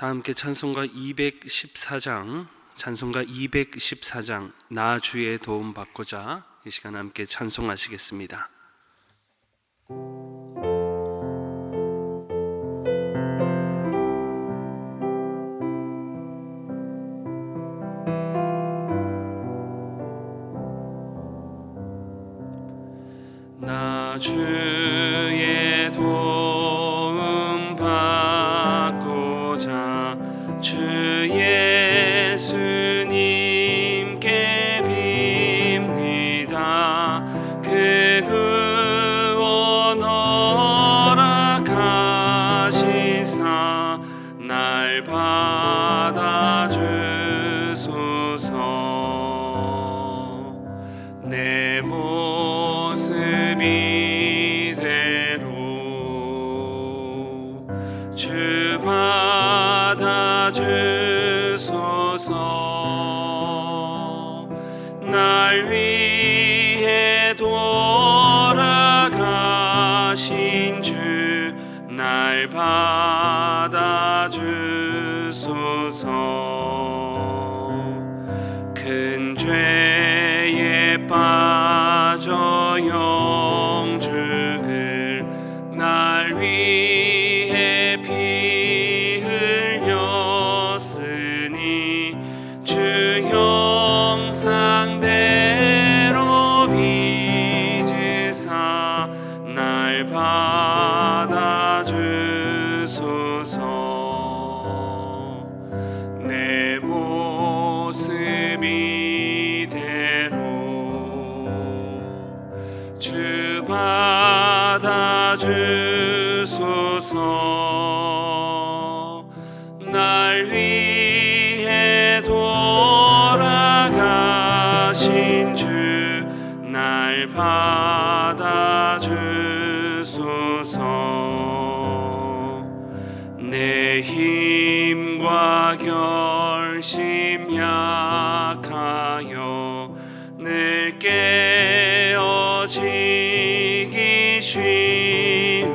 다 함께 찬송가 214장 나 주의 도움 받고자 이 시간 함께 찬송하시겠습니다. 나 주의 도움 받고자 주 예수님께 빕니다. 그 구원 허락하시사 날 받아주소서. 내 모습 이대로 주 받아주소서. 날 위해 돌아가신 주 날 받아주소서. 큰 죄에 빠져 영죽을 날 위해 피 흘렸으니 주 형상대로 빚으사 날 받아주소서. 내 모습 주 받아주소서. 날 위해 돌아가신 주 날 받아주소서. 내 힘과 결심 약하여 늘 깨어지기 쉬우니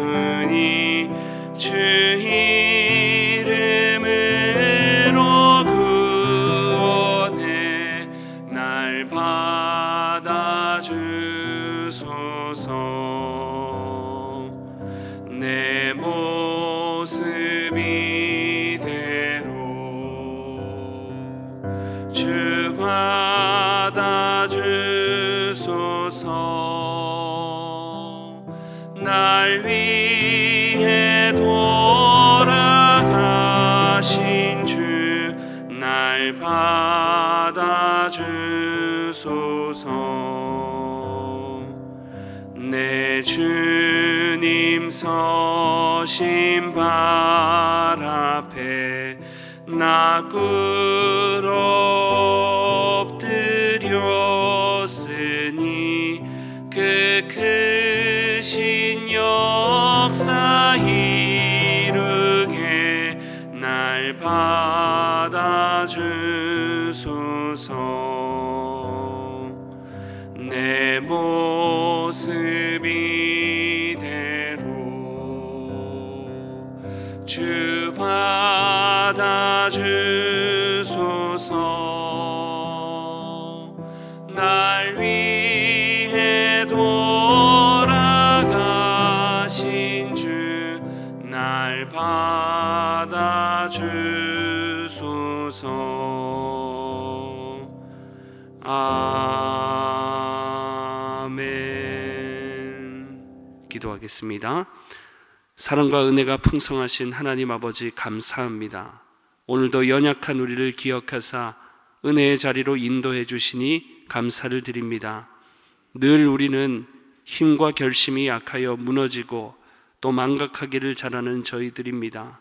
주 이름으로 구원해 날 받아주소서. 내 모습 이대로 주 받아주소서. 날 위해 돌아가신 주 날 받아주소서. 내 주님 서신 발 앞에 나 꿇어 엎드렸으니 그 크신 역사 이루게 날 받아주소서. 내 모습 이대로 주 받아주소서. 날 위해 돌아가신 주 날 받아주소서. 아멘. 기도하겠습니다. 사랑과 은혜가 풍성하신 하나님 아버지 감사합니다. 오늘도 연약한 우리를 기억하사 은혜의 자리로 인도해 주시니 감사를 드립니다. 늘 우리는 힘과 결심이 약하여 무너지고 또 망각하기를 잘하는 저희들입니다.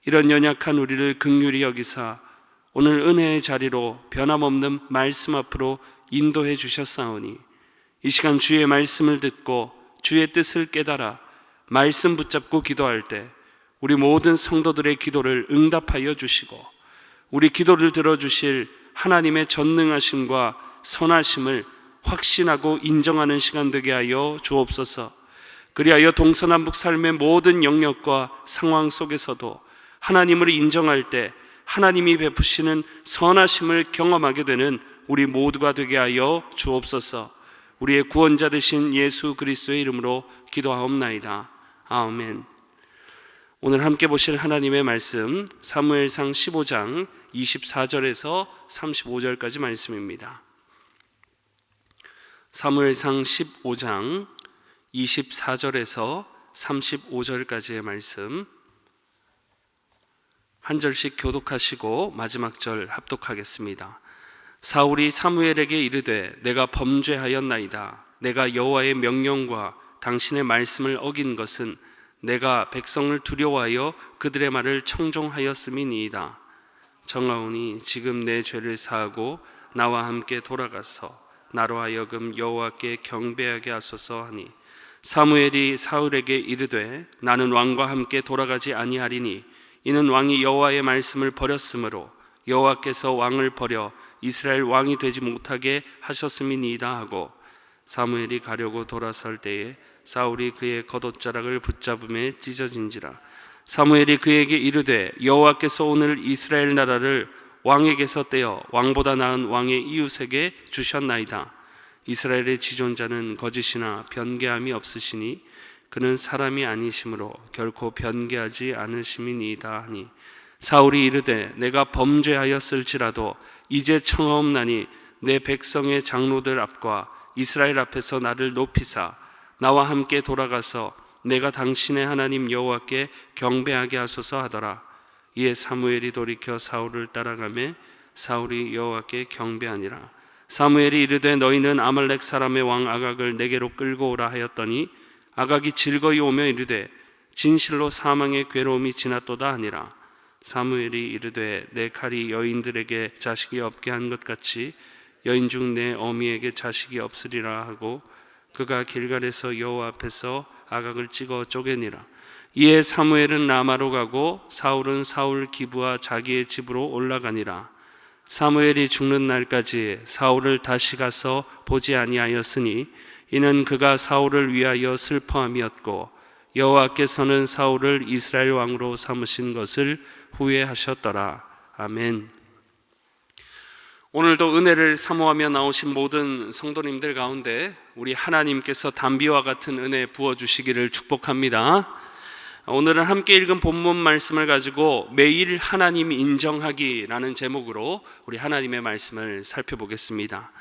이런 연약한 우리를 긍휼히 여기사 오늘 은혜의 자리로 변함없는 말씀 앞으로 인도해 주셨사오니 이 시간 주의 말씀을 듣고 주의 뜻을 깨달아 말씀 붙잡고 기도할 때 우리 모든 성도들의 기도를 응답하여 주시고 우리 기도를 들어주실 하나님의 전능하심과 선하심을 확신하고 인정하는 시간 되게 하여 주옵소서. 그리하여 동서남북 삶의 모든 영역과 상황 속에서도 하나님을 인정할 때 하나님이 베푸시는 선하심을 경험하게 되는 우리 모두가 되게 하여 주옵소서. 우리의 구원자 되신 예수 그리스도의 이름으로 기도하옵나이다. 아멘. 오늘 함께 보실 하나님의 말씀 사무엘상 15장 24절에서 35절까지 말씀입니다. 사무엘상 15장 24절에서 35절까지의 말씀 한 절씩 교독하시고 마지막 절 합독하겠습니다. 사울이 사무엘에게 이르되 내가 범죄하였나이다. 내가 여호와의 명령과 당신의 말씀을 어긴 것은 내가 백성을 두려워하여 그들의 말을 청종하였음이니이다. 청하오니 지금 내 죄를 사하고 나와 함께 돌아가서 나로 하여금 여호와께 경배하게 하소서 하니 사무엘이 사울에게 이르되 나는 왕과 함께 돌아가지 아니하리니 이는 왕이 여호와의 말씀을 버렸으므로 여호와께서 왕을 버려 이스라엘 왕이 되지 못하게 하셨음이니이다 하고 사무엘이 가려고 돌아설 때에 사울이 그의 겉옷자락을 붙잡음에 찢어진지라. 사무엘이 그에게 이르되 여호와께서 오늘 이스라엘 나라를 왕에게서 떼어 왕보다 나은 왕의 이웃에게 주셨나이다. 이스라엘의 지존자는 거짓이나 변개함이 없으시니 그는 사람이 아니심으로 결코 변개하지 않으심이니이다 하니 사울이 이르되 내가 범죄하였을지라도 이제 청하옵나니 내 백성의 장로들 앞과 이스라엘 앞에서 나를 높이사 나와 함께 돌아가서 내가 당신의 하나님 여호와께 경배하게 하소서 하더라. 이에 사무엘이 돌이켜 사울을 따라가매 사울이 여호와께 경배하니라. 사무엘이 이르되 너희는 아말렉 사람의 왕 아각을 내게로 끌고 오라 하였더니 아각이 즐거이 오며 이르되 진실로 사망의 괴로움이 지났도다 하니라. 사무엘이 이르되 내 칼이 여인들에게 자식이 없게 한 것 같이 여인 중 내 어미에게 자식이 없으리라 하고 그가 길갈에서 여호와 앞에서 아각을 찍어 쪼개니라. 이에 사무엘은 라마로 가고 사울은 사울 기브와 자기의 집으로 올라가니라. 사무엘이 죽는 날까지 사울을 다시 가서 보지 아니하였으니 이는 그가 사울을 위하여 슬퍼함이었고 여호와께서는 사울을 이스라엘 왕으로 삼으신 것을 후회하셨더라. 아멘. 오늘도 은혜를 사모하며 나오신 모든 성도님들 가운데 우리 하나님께서 단비와 같은 은혜 부어주시기를 축복합니다. 오늘은 함께 읽은 본문 말씀을 가지고 매일 하나님 인정하기라는 제목으로 우리 하나님의 말씀을 살펴보겠습니다.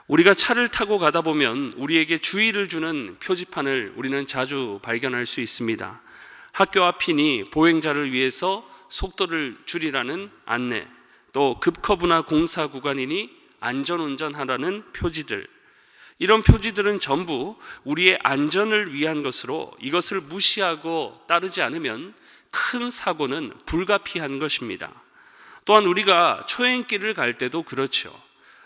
우리가 차를 타고 가다 보면 우리에게 주의를 주는 표지판을 우리는 자주 발견할 수 있습니다. 학교 앞이니 보행자를 위해서 속도를 줄이라는 안내, 또 급커브나 공사 구간이니 안전운전하라는 표지들, 이런 표지들은 전부 우리의 안전을 위한 것으로 이것을 무시하고 따르지 않으면 큰 사고는 불가피한 것입니다. 또한 우리가 초행길을 갈 때도 그렇죠.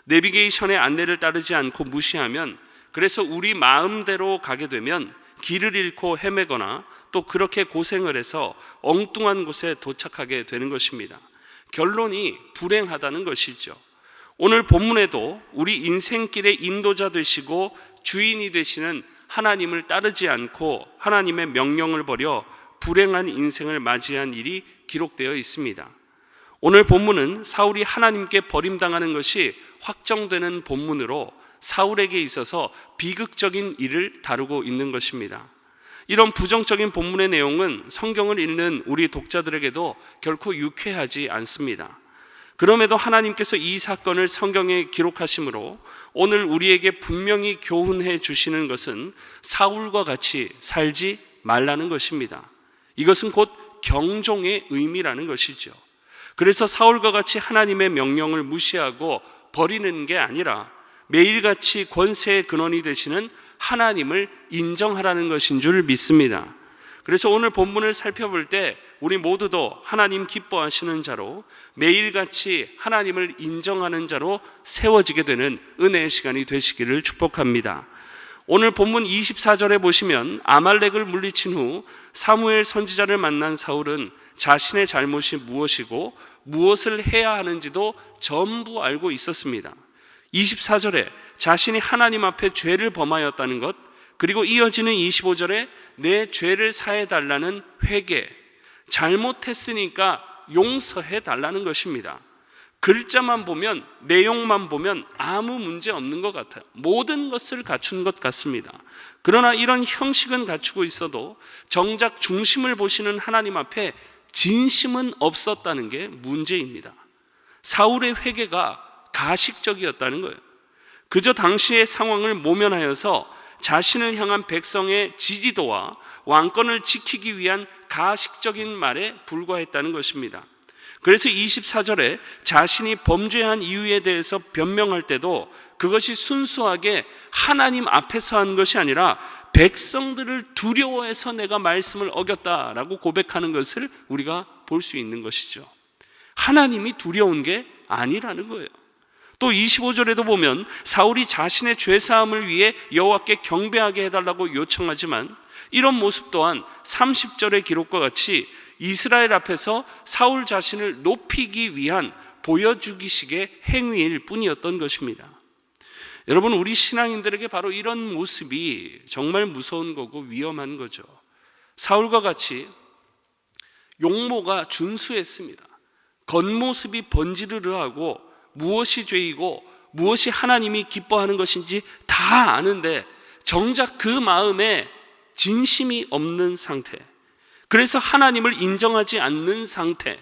내비게이션의 안내를 따르지 않고 무시하면, 그래서 우리 마음대로 가게 되면 길을 잃고 헤매거나 또 그렇게 고생을 해서 엉뚱한 곳에 도착하게 되는 것입니다. 결론이 불행하다는 것이죠. 오늘 본문에도 우리 인생길의 인도자 되시고 주인이 되시는 하나님을 따르지 않고 하나님의 명령을 버려 불행한 인생을 맞이한 일이 기록되어 있습니다. 오늘 본문은 사울이 하나님께 버림당하는 것이 확정되는 본문으로 사울에게 있어서 비극적인 일을 다루고 있는 것입니다. 이런 부정적인 본문의 내용은 성경을 읽는 우리 독자들에게도 결코 유쾌하지 않습니다. 그럼에도 하나님께서 이 사건을 성경에 기록하심으로 오늘 우리에게 분명히 교훈해 주시는 것은 사울과 같이 살지 말라는 것입니다. 이것은 곧 경종의 의미라는 것이죠. 그래서 사울과 같이 하나님의 명령을 무시하고 버리는 게 아니라 매일같이 권세의 근원이 되시는 하나님을 인정하라는 것인 줄 믿습니다. 그래서 오늘 본문을 살펴볼 때 우리 모두도 하나님 기뻐하시는 자로 매일같이 하나님을 인정하는 자로 세워지게 되는 은혜의 시간이 되시기를 축복합니다. 오늘 본문 24절에 보시면 아말렉을 물리친 후 사무엘 선지자를 만난 사울은 자신의 잘못이 무엇이고 무엇을 해야 하는지도 전부 알고 있었습니다. 24절에 자신이 하나님 앞에 죄를 범하였다는 것, 그리고 이어지는 25절에 내 죄를 사해달라는 회개, 잘못했으니까 용서해 달라는 것입니다. 글자만 보면, 내용만 보면 아무 문제 없는 것 같아요. 모든 것을 갖춘 것 같습니다. 그러나 이런 형식은 갖추고 있어도 정작 중심을 보시는 하나님 앞에 진심은 없었다는 게 문제입니다. 사울의 회개가 가식적이었다는 거예요. 그저 당시의 상황을 모면하여서 자신을 향한 백성의 지지도와 왕권을 지키기 위한 가식적인 말에 불과했다는 것입니다. 그래서 24절에 자신이 범죄한 이유에 대해서 변명할 때도 그것이 순수하게 하나님 앞에서 한 것이 아니라 백성들을 두려워해서 내가 말씀을 어겼다라고 고백하는 것을 우리가 볼 수 있는 것이죠. 하나님이 두려운 게 아니라는 거예요. 또 25절에도 보면 사울이 자신의 죄사함을 위해 여호와께 경배하게 해달라고 요청하지만 이런 모습 또한 30절의 기록과 같이 이스라엘 앞에서 사울 자신을 높이기 위한 보여주기식의 행위일 뿐이었던 것입니다. 여러분, 우리 신앙인들에게 바로 이런 모습이 정말 무서운 거고 위험한 거죠. 사울과 같이 용모가 준수했습니다. 겉모습이 번지르르하고 무엇이 죄이고 무엇이 하나님이 기뻐하는 것인지 다 아는데 정작 그 마음에 진심이 없는 상태, 그래서 하나님을 인정하지 않는 상태,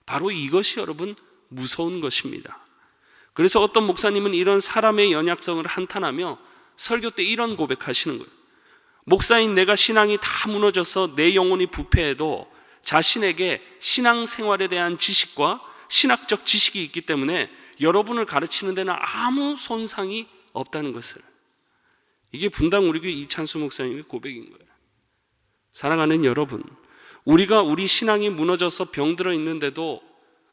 바로 이것이 여러분 무서운 것입니다. 그래서 어떤 목사님은 이런 사람의 연약성을 한탄하며 설교 때 이런 고백하시는 거예요. 목사인 내가 신앙이 다 무너져서 내 영혼이 부패해도 자신에게 신앙생활에 대한 지식과 신학적 지식이 있기 때문에 여러분을 가르치는 데는 아무 손상이 없다는 것을, 이게 분당 우리 교회 이찬수 목사님의 고백인 거예요. 사랑하는 여러분, 우리가 우리 신앙이 무너져서 병들어 있는데도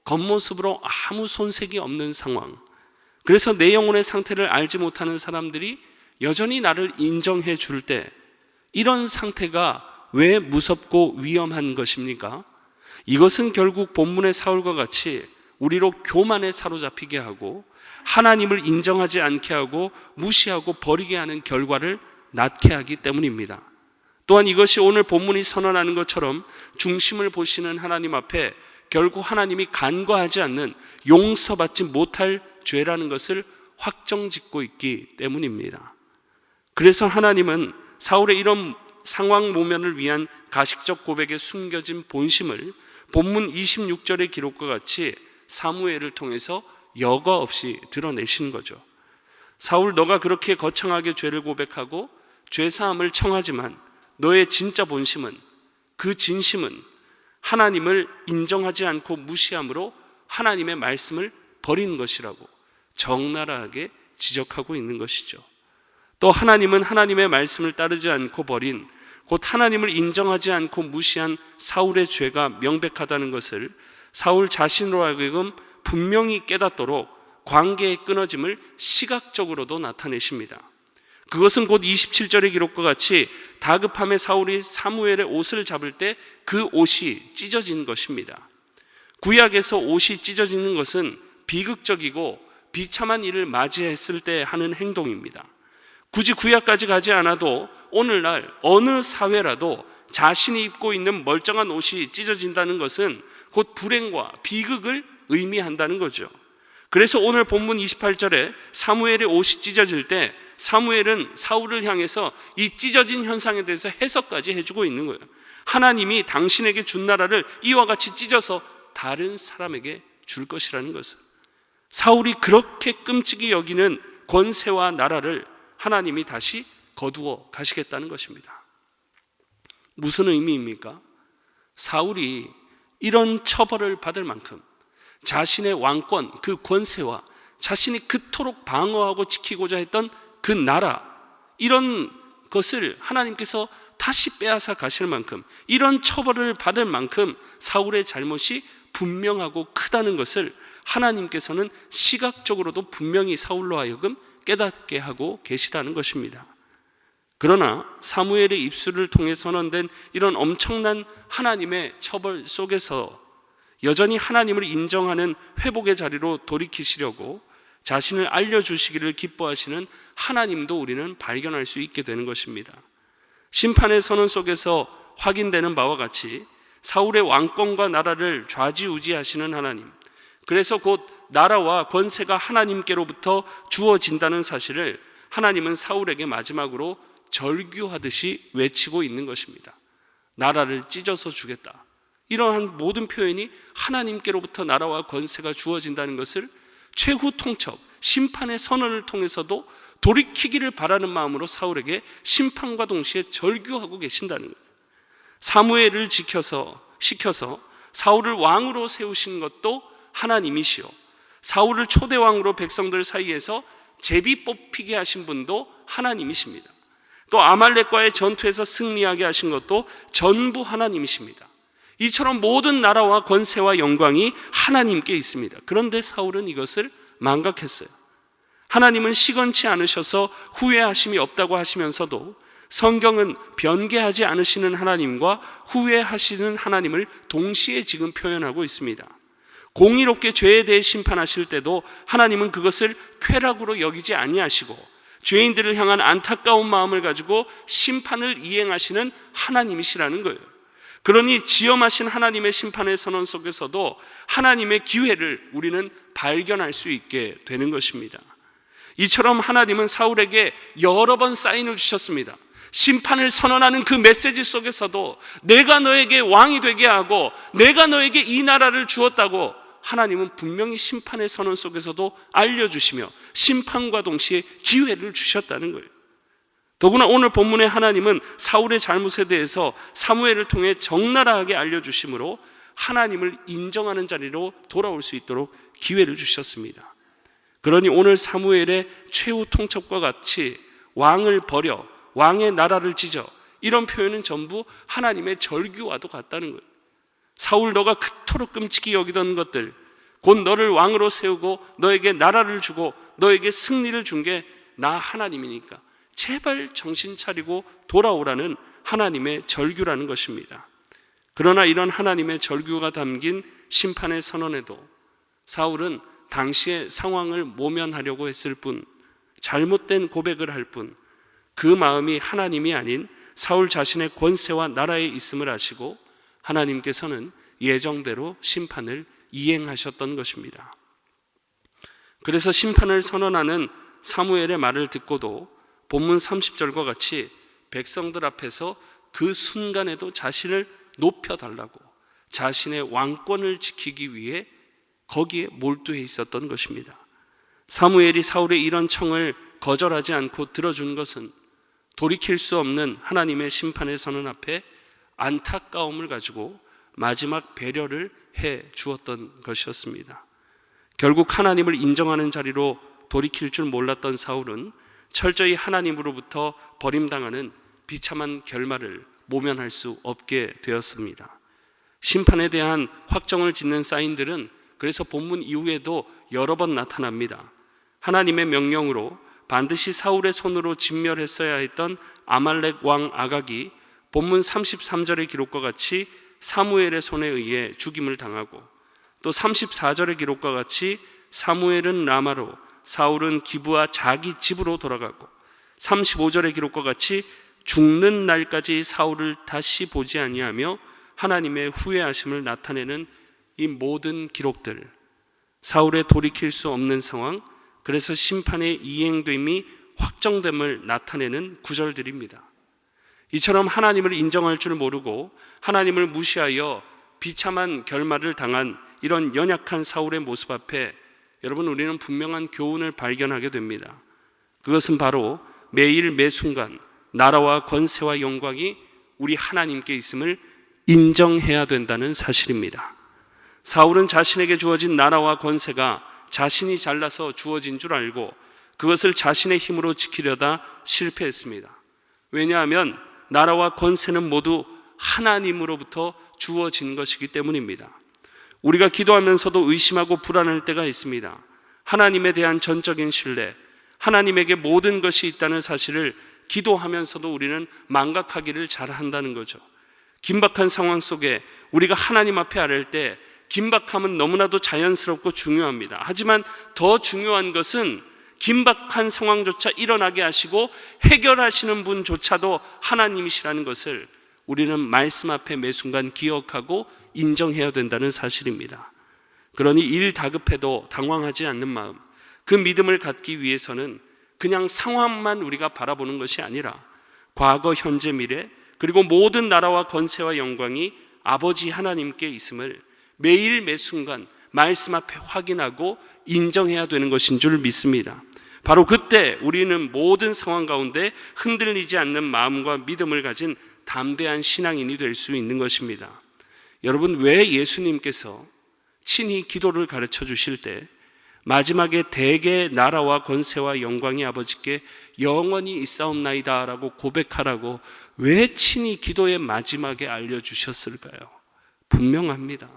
겉모습으로 아무 손색이 없는 상황, 그래서 내 영혼의 상태를 알지 못하는 사람들이 여전히 나를 인정해 줄 때 이런 상태가 왜 무섭고 위험한 것입니까? 이것은 결국 본문의 사울과 같이 우리로 교만에 사로잡히게 하고 하나님을 인정하지 않게 하고 무시하고 버리게 하는 결과를 낳게 하기 때문입니다. 또한 이것이 오늘 본문이 선언하는 것처럼 중심을 보시는 하나님 앞에 결국 하나님이 간과하지 않는 용서받지 못할 죄라는 것을 확정짓고 있기 때문입니다. 그래서 하나님은 사울의 이런 상황 모면을 위한 가식적 고백에 숨겨진 본심을 본문 26절의 기록과 같이 사무엘을 통해서 여과 없이 드러내신 거죠. 사울, 너가 그렇게 거창하게 죄를 고백하고 죄사함을 청하지만 너의 진짜 본심은, 그 진심은 하나님을 인정하지 않고 무시함으로 하나님의 말씀을 버린 것이라고 적나라하게 지적하고 있는 것이죠. 또 하나님은 하나님의 말씀을 따르지 않고 버린, 곧 하나님을 인정하지 않고 무시한 사울의 죄가 명백하다는 것을 사울 자신으로 하여금 분명히 깨닫도록 관계의 끊어짐을 시각적으로도 나타내십니다. 그것은 곧 27절의 기록과 같이 다급함에 사울이 사무엘의 옷을 잡을 때 그 옷이 찢어진 것입니다. 구약에서 옷이 찢어지는 것은 비극적이고 비참한 일을 맞이했을 때 하는 행동입니다. 굳이 구약까지 가지 않아도 오늘날 어느 사회라도 자신이 입고 있는 멀쩡한 옷이 찢어진다는 것은 곧 불행과 비극을 의미한다는 거죠. 그래서 오늘 본문 28절에 사무엘의 옷이 찢어질 때 사무엘은 사울을 향해서 이 찢어진 현상에 대해서 해석까지 해주고 있는 거예요. 하나님이 당신에게 준 나라를 이와 같이 찢어서 다른 사람에게 줄 것이라는 것을, 사울이 그렇게 끔찍이 여기는 권세와 나라를 하나님이 다시 거두어 가시겠다는 것입니다. 무슨 의미입니까? 사울이 이런 처벌을 받을 만큼 자신의 왕권, 그 권세와 자신이 그토록 방어하고 지키고자 했던 그 나라, 이런 것을 하나님께서 다시 빼앗아 가실 만큼, 이런 처벌을 받을 만큼 사울의 잘못이 분명하고 크다는 것을 하나님께서는 시각적으로도 분명히 사울로 하여금 깨닫게 하고 계시다는 것입니다. 그러나 사무엘의 입술을 통해 선언된 이런 엄청난 하나님의 처벌 속에서 여전히 하나님을 인정하는 회복의 자리로 돌이키시려고 자신을 알려주시기를 기뻐하시는 하나님도 우리는 발견할 수 있게 되는 것입니다. 심판의 선언 속에서 확인되는 바와 같이 사울의 왕권과 나라를 좌지우지하시는 하나님, 그래서 곧 나라와 권세가 하나님께로부터 주어진다는 사실을 하나님은 사울에게 마지막으로 절규하듯이 외치고 있는 것입니다. 나라를 찢어서 주겠다. 이러한 모든 표현이 하나님께로부터 나라와 권세가 주어진다는 것을 최후 통첩, 심판의 선언을 통해서도 돌이키기를 바라는 마음으로 사울에게 심판과 동시에 절규하고 계신다는 거예요. 사무엘을 시켜서 사울을 왕으로 세우신 것도 하나님이시요, 사울을 초대왕으로 백성들 사이에서 제비 뽑히게 하신 분도 하나님이십니다. 또 아말렉과의 전투에서 승리하게 하신 것도 전부 하나님이십니다. 이처럼 모든 나라와 권세와 영광이 하나님께 있습니다. 그런데 사울은 이것을 망각했어요. 하나님은 시건치 않으셔서 후회하심이 없다고 하시면서도 성경은 변개하지 않으시는 하나님과 후회하시는 하나님을 동시에 지금 표현하고 있습니다. 공의롭게 죄에 대해 심판하실 때도 하나님은 그것을 쾌락으로 여기지 아니하시고 죄인들을 향한 안타까운 마음을 가지고 심판을 이행하시는 하나님이시라는 거예요. 그러니 지엄하신 하나님의 심판의 선언 속에서도 하나님의 기회를 우리는 발견할 수 있게 되는 것입니다. 이처럼 하나님은 사울에게 여러 번 사인을 주셨습니다. 심판을 선언하는 그 메시지 속에서도 내가 너에게 왕이 되게 하고 내가 너에게 이 나라를 주었다고 하나님은 분명히 심판의 선언 속에서도 알려주시며 심판과 동시에 기회를 주셨다는 거예요. 더구나 오늘 본문의 하나님은 사울의 잘못에 대해서 사무엘을 통해 적나라하게 알려주심으로 하나님을 인정하는 자리로 돌아올 수 있도록 기회를 주셨습니다. 그러니 오늘 사무엘의 최후 통첩과 같이 왕을 버려 왕의 나라를 찢어, 이런 표현은 전부 하나님의 절규와도 같다는 거예요. 사울, 너가 그토록 끔찍히 여기던 것들, 곧 너를 왕으로 세우고 너에게 나라를 주고 너에게 승리를 준 게 나 하나님이니까 제발 정신 차리고 돌아오라는 하나님의 절규라는 것입니다. 그러나 이런 하나님의 절규가 담긴 심판의 선언에도 사울은 당시의 상황을 모면하려고 했을 뿐, 잘못된 고백을 할 뿐, 그 마음이 하나님이 아닌 사울 자신의 권세와 나라에 있음을 아시고 하나님께서는 예정대로 심판을 이행하셨던 것입니다. 그래서 심판을 선언하는 사무엘의 말을 듣고도 본문 30절과 같이 백성들 앞에서 그 순간에도 자신을 높여달라고, 자신의 왕권을 지키기 위해 거기에 몰두해 있었던 것입니다. 사무엘이 사울의 이런 청을 거절하지 않고 들어준 것은 돌이킬 수 없는 하나님의 심판의 선언 앞에 안타까움을 가지고 마지막 배려를 해 주었던 것이었습니다. 결국 하나님을 인정하는 자리로 돌이킬 줄 몰랐던 사울은 철저히 하나님으로부터 버림당하는 비참한 결말을 모면할 수 없게 되었습니다. 심판에 대한 확정을 짓는 사인들은 그래서 본문 이후에도 여러 번 나타납니다. 하나님의 명령으로 반드시 사울의 손으로 진멸했어야 했던 아말렉 왕 아각이 본문 33절의 기록과 같이 사무엘의 손에 의해 죽임을 당하고, 또 34절의 기록과 같이 사무엘은 라마로, 사울은 기브아 자기 집으로 돌아가고, 35절의 기록과 같이 죽는 날까지 사울을 다시 보지 아니하며 하나님의 후회하심을 나타내는 이 모든 기록들, 사울의 돌이킬 수 없는 상황, 그래서 심판의 이행됨이 확정됨을 나타내는 구절들입니다. 이처럼 하나님을 인정할 줄 모르고 하나님을 무시하여 비참한 결말을 당한 이런 연약한 사울의 모습 앞에 여러분, 우리는 분명한 교훈을 발견하게 됩니다. 그것은 바로 매일 매순간 나라와 권세와 영광이 우리 하나님께 있음을 인정해야 된다는 사실입니다. 사울은 자신에게 주어진 나라와 권세가 자신이 잘나서 주어진 줄 알고 그것을 자신의 힘으로 지키려다 실패했습니다. 왜냐하면 나라와 권세는 모두 하나님으로부터 주어진 것이기 때문입니다. 우리가 기도하면서도 의심하고 불안할 때가 있습니다. 하나님에 대한 전적인 신뢰, 하나님에게 모든 것이 있다는 사실을 기도하면서도 우리는 망각하기를 잘한다는 거죠. 긴박한 상황 속에 우리가 하나님 앞에 아랠 때 긴박함은 너무나도 자연스럽고 중요합니다. 하지만 더 중요한 것은 긴박한 상황조차 일어나게 하시고 해결하시는 분조차도 하나님이시라는 것을 우리는 말씀 앞에 매 순간 기억하고 인정해야 된다는 사실입니다. 그러니 일 다급해도 당황하지 않는 마음, 그 믿음을 갖기 위해서는 그냥 상황만 우리가 바라보는 것이 아니라 과거, 현재, 미래, 그리고 모든 나라와 권세와 영광이 아버지 하나님께 있음을 매일 매 순간 말씀 앞에 확인하고 인정해야 되는 것인 줄 믿습니다. 바로 그때 우리는 모든 상황 가운데 흔들리지 않는 마음과 믿음을 가진 담대한 신앙인이 될 수 있는 것입니다. 여러분, 왜 예수님께서 친히 기도를 가르쳐 주실 때 마지막에 대개 나라와 권세와 영광이 아버지께 영원히 있사옵나이다 라고 고백하라고 왜 친히 기도의 마지막에 알려주셨을까요? 분명합니다.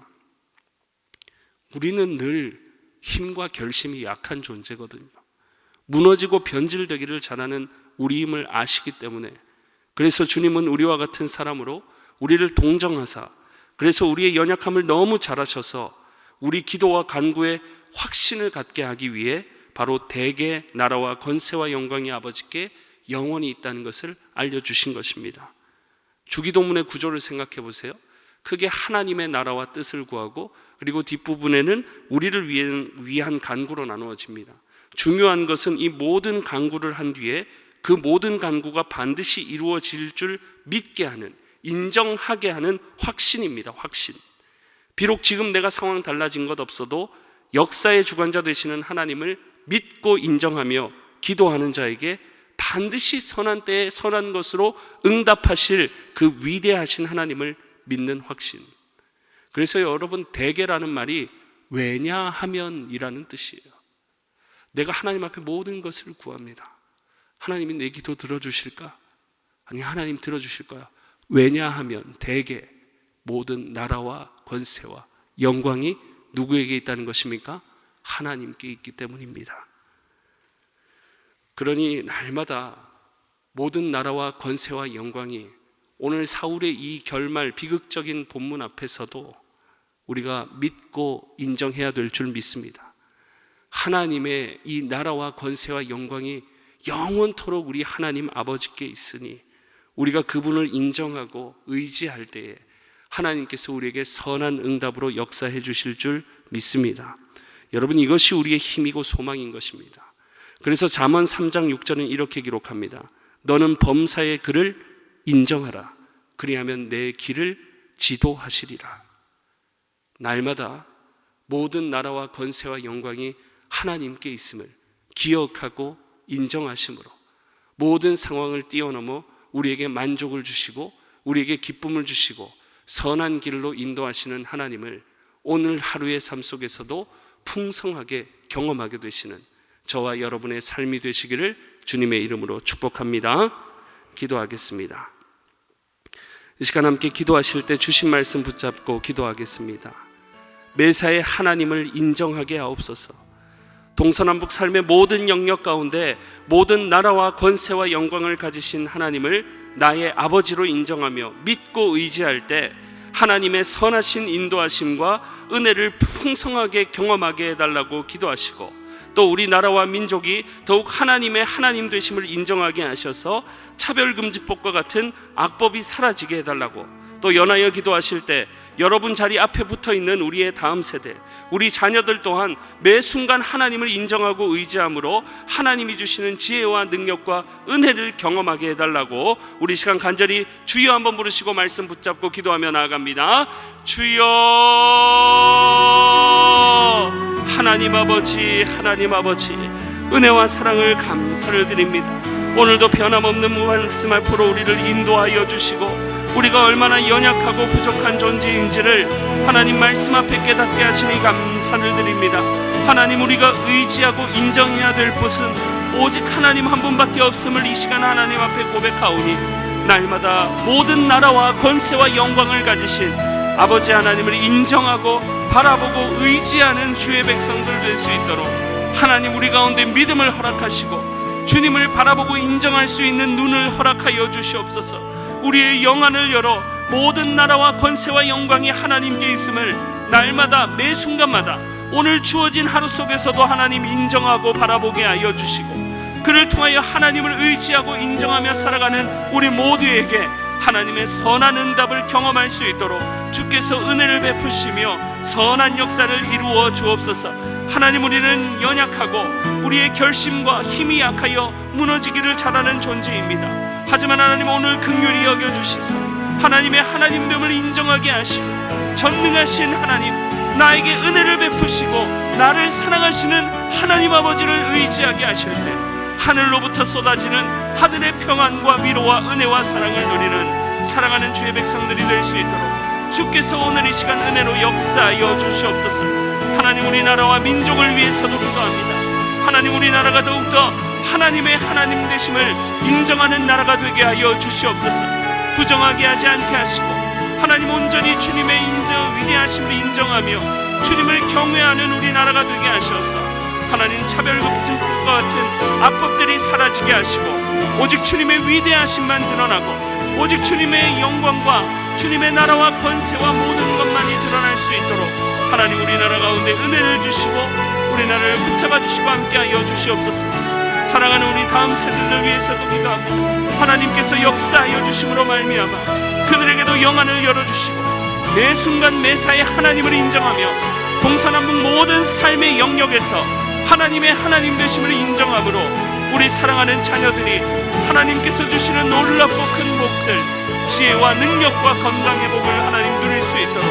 우리는 늘 힘과 결심이 약한 존재거든요. 무너지고 변질되기를 잘하는 우리임을 아시기 때문에, 그래서 주님은 우리와 같은 사람으로 우리를 동정하사, 그래서 우리의 연약함을 너무 잘 아셔서 우리 기도와 간구에 확신을 갖게 하기 위해 바로 대개 나라와 권세와 영광이 아버지께 영원히 있다는 것을 알려주신 것입니다. 주기도문의 구조를 생각해 보세요. 크게 하나님의 나라와 뜻을 구하고, 그리고 뒷부분에는 우리를 위한 간구로 나누어집니다. 중요한 것은 이 모든 간구를 한 뒤에 그 모든 간구가 반드시 이루어질 줄 믿게 하는, 인정하게 하는 확신입니다. 확신. 비록 지금 내가 상황 달라진 것 없어도 역사의 주관자 되시는 하나님을 믿고 인정하며 기도하는 자에게 반드시 선한 때에 선한 것으로 응답하실 그 위대하신 하나님을 믿는 확신. 그래서 여러분, 대개라는 말이 왜냐하면이라는 뜻이에요. 내가 하나님 앞에 모든 것을 구합니다. 하나님이 내 기도 들어주실까? 아니, 하나님 들어주실 거야. 왜냐하면 대개 모든 나라와 권세와 영광이 누구에게 있다는 것입니까? 하나님께 있기 때문입니다. 그러니 날마다 모든 나라와 권세와 영광이 오늘 사울의 이 결말 비극적인 본문 앞에서도 우리가 믿고 인정해야 될 줄 믿습니다. 하나님의 이 나라와 권세와 영광이 영원토록 우리 하나님 아버지께 있으니 우리가 그분을 인정하고 의지할 때에 하나님께서 우리에게 선한 응답으로 역사해 주실 줄 믿습니다. 여러분, 이것이 우리의 힘이고 소망인 것입니다. 그래서 잠언 3장 6절은 이렇게 기록합니다. 너는 범사의 그를 인정하라. 그리하면 내 길을 지도하시리라. 날마다 모든 나라와 권세와 영광이 하나님께 있음을 기억하고 인정하심으로 모든 상황을 뛰어넘어 우리에게 만족을 주시고 우리에게 기쁨을 주시고 선한 길로 인도하시는 하나님을 오늘 하루의 삶 속에서도 풍성하게 경험하게 되시는 저와 여러분의 삶이 되시기를 주님의 이름으로 축복합니다. 기도하겠습니다. 이 시간 함께 기도하실 때 주신 말씀 붙잡고 기도하겠습니다. 매사에 하나님을 인정하게 하옵소서. 동서남북 삶의 모든 영역 가운데 모든 나라와 권세와 영광을 가지신 하나님을 나의 아버지로 인정하며 믿고 의지할 때 하나님의 선하신 인도하심과 은혜를 풍성하게 경험하게 해달라고 기도하시고, 또 우리 나라와 민족이 더욱 하나님의 하나님 되심을 인정하게 하셔서 차별금지법과 같은 악법이 사라지게 해달라고, 또 연하여 기도하실 때 여러분 자리 앞에 붙어있는 우리의 다음 세대, 우리 자녀들 또한 매 순간 하나님을 인정하고 의지함으로 하나님이 주시는 지혜와 능력과 은혜를 경험하게 해달라고 우리 시간 간절히 주여 한번 부르시고 말씀 붙잡고 기도하며 나아갑니다. 주여, 하나님 아버지, 하나님 아버지, 은혜와 사랑을 감사를 드립니다. 오늘도 변함없는 말씀 앞으로 우리를 인도하여 주시고 우리가 얼마나 연약하고 부족한 존재인지를 하나님 말씀 앞에 깨닫게 하시니 감사를 드립니다. 하나님, 우리가 의지하고 인정해야 될 곳은 오직 하나님 한 분밖에 없음을 이 시간 하나님 앞에 고백하오니 날마다 모든 나라와 권세와 영광을 가지신 아버지 하나님을 인정하고 바라보고 의지하는 주의 백성들 될 수 있도록 하나님 우리 가운데 믿음을 허락하시고 주님을 바라보고 인정할 수 있는 눈을 허락하여 주시옵소서. 우리의 영안을 열어 모든 나라와 권세와 영광이 하나님께 있음을 날마다 매 순간마다 오늘 주어진 하루 속에서도 하나님 인정하고 바라보게 하여 주시고, 그를 통하여 하나님을 의지하고 인정하며 살아가는 우리 모두에게 하나님의 선한 응답을 경험할 수 있도록 주께서 은혜를 베푸시며 선한 역사를 이루어 주옵소서. 하나님, 우리는 연약하고 우리의 결심과 힘이 약하여 무너지기를 잘하는 존재입니다. 하지만 하나님, 오늘 긍휼히 여겨주시사 하나님의 하나님됨을 인정하게 하시고 전능하신 하나님, 나에게 은혜를 베푸시고 나를 사랑하시는 하나님 아버지를 의지하게 하실 때 하늘로부터 쏟아지는 하늘의 평안과 위로와 은혜와 사랑을 누리는 사랑하는 주의 백성들이 될 수 있도록 주께서 오늘 이 시간 은혜로 역사하여 주시옵소서. 하나님, 우리나라와 민족을 위해서도 기도합니다. 하나님, 우리나라가 더욱더 하나님의 하나님 되심을 인정하는 나라가 되게 하여 주시옵소서. 부정하게 하지 않게 하시고 하나님, 온전히 주님의 위대하심을 인정하며 주님을 경외하는 우리나라가 되게 하셔서 하나님, 차별급진법과 같은 악법들이 사라지게 하시고 오직 주님의 위대하심만 드러나고 오직 주님의 영광과 주님의 나라와 권세와 모든 것만이 드러날 수 있도록 하나님, 우리나라 가운데 은혜를 주시고 우리나라를 붙잡아 주시고 함께하여 주시옵소서. 사랑하는 우리 다음 세대들 위해서도 기도합니다. 하나님께서 역사하여 주심으로 말미암아 그들에게도 영안을 열어주시고 매 순간 매사에 하나님을 인정하며 동서남북 모든 삶의 영역에서 하나님의 하나님 되심을 인정함으로 우리 사랑하는 자녀들이 하나님께서 주시는 놀랍고 큰 복들, 지혜와 능력과 건강의 복을 하나님 누릴 수 있도록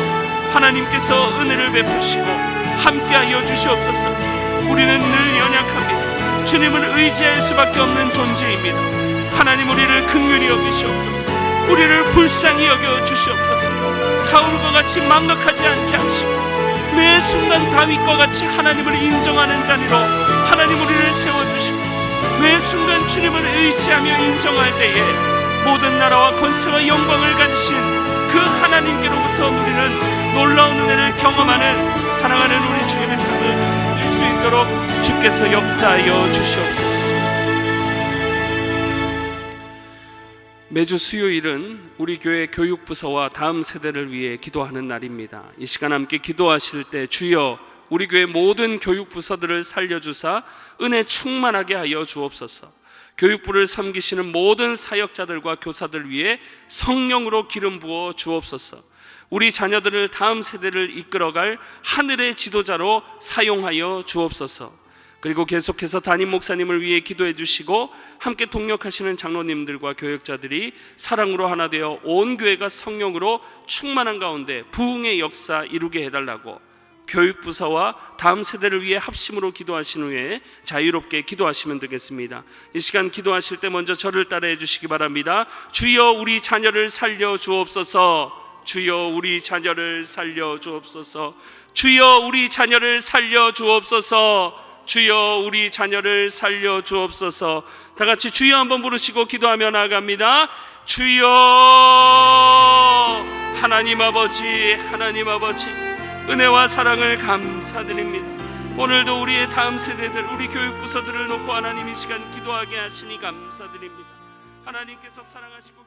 하나님께서 은혜를 베푸시고 함께하여 주시옵소서. 우리는 늘 연약합니다. 주님을 의지할 수밖에 없는 존재입니다. 하나님, 우리를 긍휼히 여기시옵소서. 우리를 불쌍히 여겨 주시옵소서. 사울과 같이 망각하지 않게 하시고 매 순간 다윗과 같이 하나님을 인정하는 자리로 하나님 우리를 세워주시고 매 순간 주님을 의지하며 인정할 때에 모든 나라와 권세와 영광을 가지신 그 하나님께로부터 누리는 놀라운 은혜를 경험하는 사랑하는 우리 주의 백성을 될 수 있도록 주께서 역사하여 주시옵소서. 매주 수요일은 우리 교회 교육부서와 다음 세대를 위해 기도하는 날입니다. 이 시간 함께 기도하실 때 주여 우리 교회 모든 교육부서들을 살려주사 은혜 충만하게 하여 주옵소서. 교육부를 섬기시는 모든 사역자들과 교사들 위해 성령으로 기름 부어 주옵소서. 우리 자녀들을 다음 세대를 이끌어갈 하늘의 지도자로 사용하여 주옵소서. 그리고 계속해서 담임 목사님을 위해 기도해 주시고 함께 동역하시는 장로님들과 교역자들이 사랑으로 하나 되어 온 교회가 성령으로 충만한 가운데 부흥의 역사 이루게 해달라고 교육부서와 다음 세대를 위해 합심으로 기도하신 후에 자유롭게 기도하시면 되겠습니다. 이 시간 기도하실 때 먼저 저를 따라해 주시기 바랍니다. 주여 우리 자녀를 살려 주옵소서. 주여 우리 자녀를 살려 주옵소서. 주여 우리 자녀를 살려 주옵소서. 주여 우리 자녀를 살려 주옵소서. 다 같이 주여 한번 부르시고 기도하며 나아갑니다. 주여 하나님 아버지, 하나님 아버지, 은혜와 사랑을 감사드립니다. 오늘도 우리의 다음 세대들, 우리 교육부서들을 놓고 하나님 이 시간 기도하게 하시니 감사드립니다. 하나님께서 사랑하시고